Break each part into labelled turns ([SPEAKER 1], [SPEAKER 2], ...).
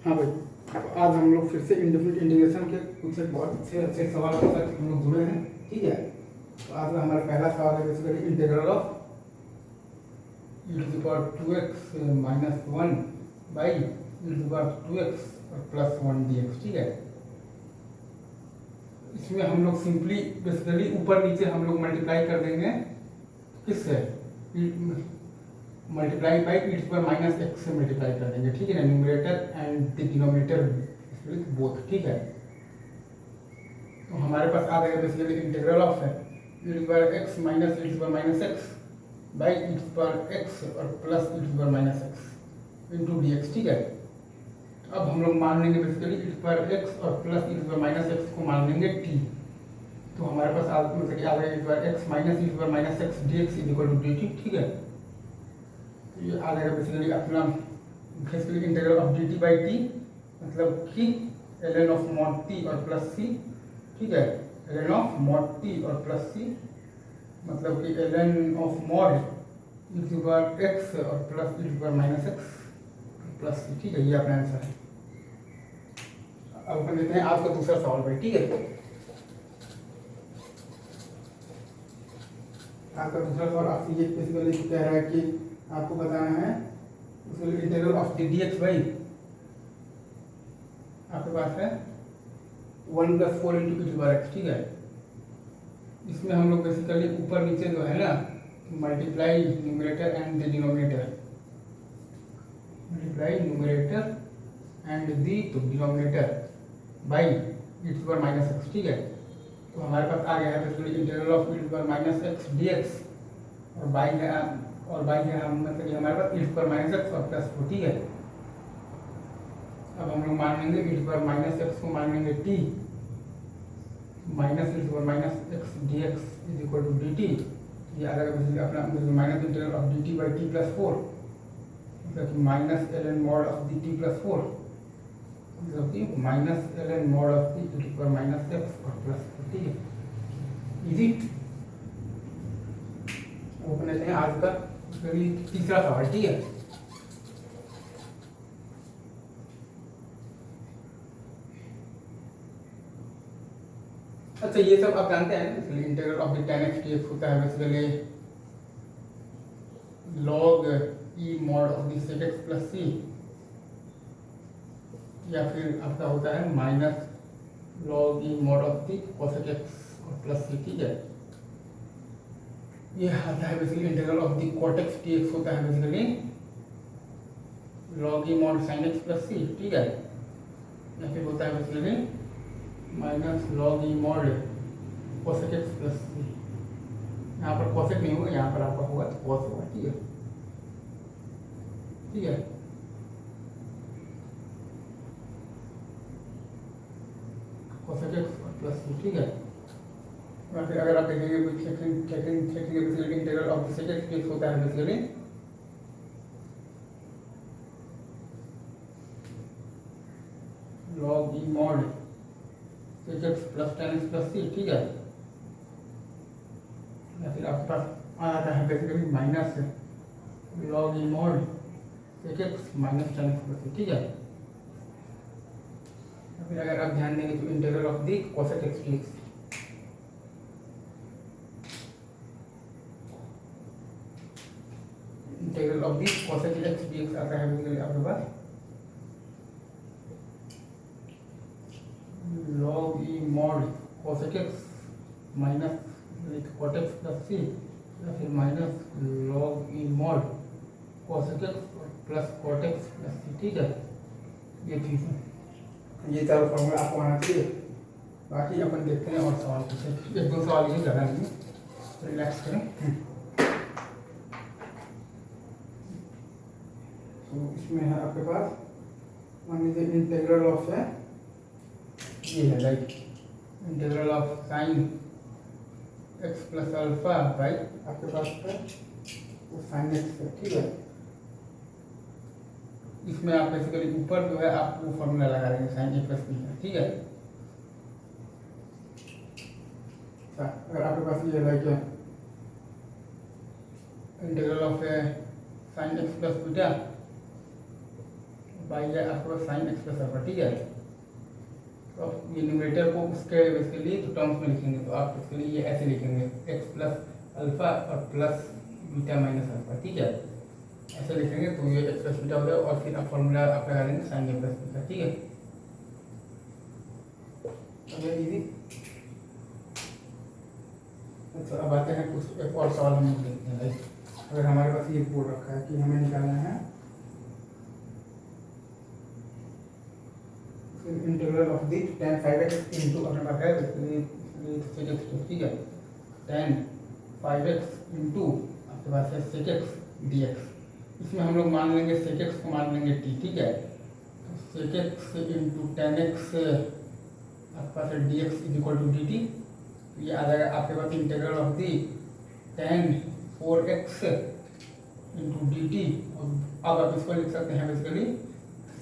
[SPEAKER 1] हाँ भाई, आज हम लोग फिर से इंडेफिनिट इंटीग्रेशन के कुछ एक बहुत अच्छे अच्छे सवाल के साथ हम लोग जुड़े हैं। ठीक है, तो आज हमारा पहला सवाल है basically integral of e⁻² - 1 by e⁻² और +1 dx। ठीक है, इसमें हम लोग सिंपली बेसिकली ऊपर नीचे हम लोग मल्टीप्लाई कर देंगे किससे, मल्टीप्लाई बाई e⁻⁻x से मल्टीप्लाई कर देंगे। ठीक है ना, numerator and the denominator both. ठीक है, तो हमारे पास आ जाएगा basically integral of e⁻x - e⁻x by e⁻x और प्लस e⁻x इंटू dx। ठीक है, अब हम लोग मान लेंगे बेसिकली e⁻x और प्लस e⁻x को मान लेंगे t। तो हमारे पास मतलब कि आ जाएगा e⁻x - e⁻x dx equal to dt। ठीक है, तो ये आ जाएगा बेसिकली अपना basically integral of dt by t, मतलब कि ln ऑफ मॉड t और प्लस c। ठीक है, ln ऑफ मॉड t और प्लस c, मतलब कि ln ऑफ मॉड e⁻x और प्लस e⁻x प्लस c। ठीक है, ये अपना आंसर है। अब अपन देखते हैं आज का दूसरा सवाल भाई। ठीक है, आपका दूसरा सवाल आपसे ये बेसिकली कह रहा है कि आपको बताना है integral of D x by, आपके पास है 1 + 4 × e⁻x। ठीक है, इसमें हम लोग बेसिकली ऊपर नीचे जो है ना multiply numerator and the denominator, multiply numerator and the denominator by e⁻x। ठीक है, तो हमारे पास आ गया है basically integral of e⁻x dx और बाई है हम मतलब कि हमारे पास e⁻x और प्लस 4। ठीक है, अब हम लोग मान लेंगे e⁻x को मान लेंगे t minus e⁻x dx equal to dt। ये आ जाएगा बेसिकली अपना minus integral of dt by t plus 4, मतलब कि minus ln mod of dt plus 4, मतलब कि minus ln mod of e⁻x और प्लस 4। ठीक है, इजी। ओपन लेते हैं आज का तीसरा सवाल। ठीक है, अच्छा ये सब आप जानते हैं integral of the tan x dx होता है basically log e mod of the sec x plus c, या फिर आपका होता है minus log e mod of the cosec x और प्लस c। ठीक है, ये आता है basically integral of the cot x dx होता है basically log e mod sin x plus c। ठीक है, या फिर होता है basically minus log e mod cosec x plus c। यहाँ पर cosec नहीं होगा, यहाँ पर आपका होगा तो cos होगा। ठीक है, ठीक है, cosec x और प्लस c। ठीक है, या फिर अगर आप देखेंगे basically integral of the sec x dx होता है basically log e mod sec x plus tan x plus c। ठीक है, या फिर आपके पास आ जाता है basically minus log e mod sec x minus tan x plus c। ठीक है, या फिर अगर आप ध्यान देंगे तो integral of the cosec x dx, integral of the cosec x dx आता है बेसिकली आपके पास log e mod cosec x minus cot x plus c, या फिर minus log e mod cosec x plus cot x plus c। ठीक है, ये चीज़ है, ये चारों फॉर्मूला आपको आना चाहिए। बाकी अपन देखते हैं और सवाल पूछे, एक दो सवाल ही ज़्यादा नहीं, रिलैक्स करें। तो इसमें है आपके पास मान लीजिए इंटीग्रल ऑफ है, ये है like integral of sine x plus alpha by आपके पास है वो साइन x है। ठीक है, इसमें आप बेसिकली ऊपर जो है आप वो फॉर्मूला लगा देंगे साइन a प्लस बी है। ठीक है, अगर आपके पास ये like integral of sine x plus beta by है आपके पास साइन एक्स प्लस अल्फा, ठीक है। तो अब ये न्यूमरेटर को उसके बेसिकली तो टर्म्स में लिखेंगे, तो आप उसके लिए ये ऐसे लिखेंगे एक्स प्लस अल्फा और प्लस बीटा माइनस अल्फा, ठीक है। ऐसे लिखेंगे तो ये एक्स प्लस बीटा हो जाएगा और फिर आप फॉर्मूला आप लगा लेंगे साइन ए प्लस बीटा, ठीक है। इजी। अच्छा अब आते हैं कुछ एक और सवाल हम लोग देखते हैं। लाइक अगर हमारे पास ये बोल रखा है कि हमें निकालना है integral of the tan 5x into अपने पास है sec x, ठीक है। tan 5x इंटू आपके पास है sec x dx। इसमें हम लोग मान लेंगे sec x को मान लेंगे t, ठीक है। तो sec x into tan x आपके पास है dx is equal to dt। तो ये आ जाएगा आपके पास integral of the tan 4x into dt। अब आप इसको लिख सकते हैं basically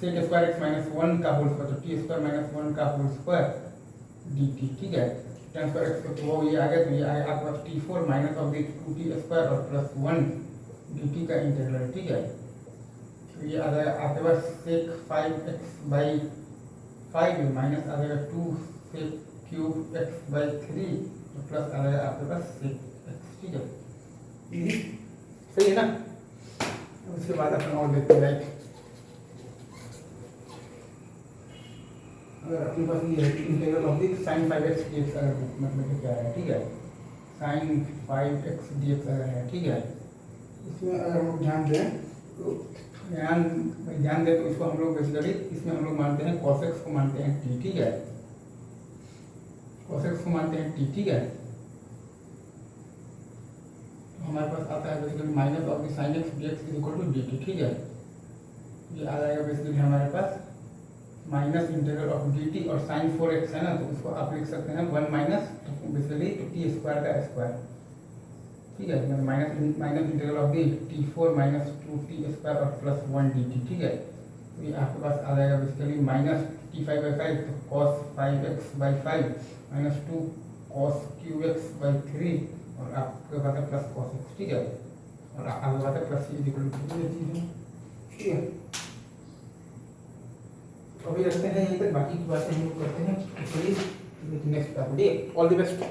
[SPEAKER 1] sec square x minus 1 का होल स्क्वायर, तो टी स्क्वायर माइनस 1 का होल स्क्वायर dt, ठीक है। tan स्क्वायर एक्स तो वो ये आ गया, तो ये आएगा आपके पास t4 minus of the 2t square और प्लस 1 dt का इंटीग्रल, ठीक है। तो ये आ जाएगा आपके पास sec 5x बाई 5 माइनस आ जाएगा 2 sec क्यूब x बाई 3 तो प्लस आ जाएगा आपके पास sec x, ठीक है। इजी, सही है ना। उसके बाद अपन और देखते हैं लाइक अगर अपने पास ये है integral of the sin 5x dx अगर मतलब क्या है, ठीक है। sin 5x dx अगर है, ठीक है। इसमें अगर हम लोग ध्यान दें तो इसको हम लोग बेसिकली इसमें हम लोग मानते हैं cos x को मानते हैं t, ठीक है। cos x को मानते हैं t, ठीक है। तो हमारे पास आता है basically minus of the sin x dx is equal to dt, ठीक है। ये आ जाएगा बेसिकली हमारे पास माइनस इंटीग्रल ऑफ dt और साइन 4x है ना, तो उसको आप लिख सकते हैं 1 माइनस बेसिकली टी स्क्वायर का स्क्वायर, ठीक है। मतलब minus integral of the t4 minus 2t square और प्लस 1 dt, ठीक है। तो ये आपके पास आ जाएगा बेसिकली माइनस t5 बाई 5 तो cos 5x by 5 minus 2 cos qx by 3 और आपके पास है प्लस cos x, ठीक है। और आपके पास है प्लस c इक्वल टू, ठीक है। अभी रखते हैं यहीं तक, बाकी की बातें हम लोग करते हैं नेक्स्ट, ऑल द बेस्ट।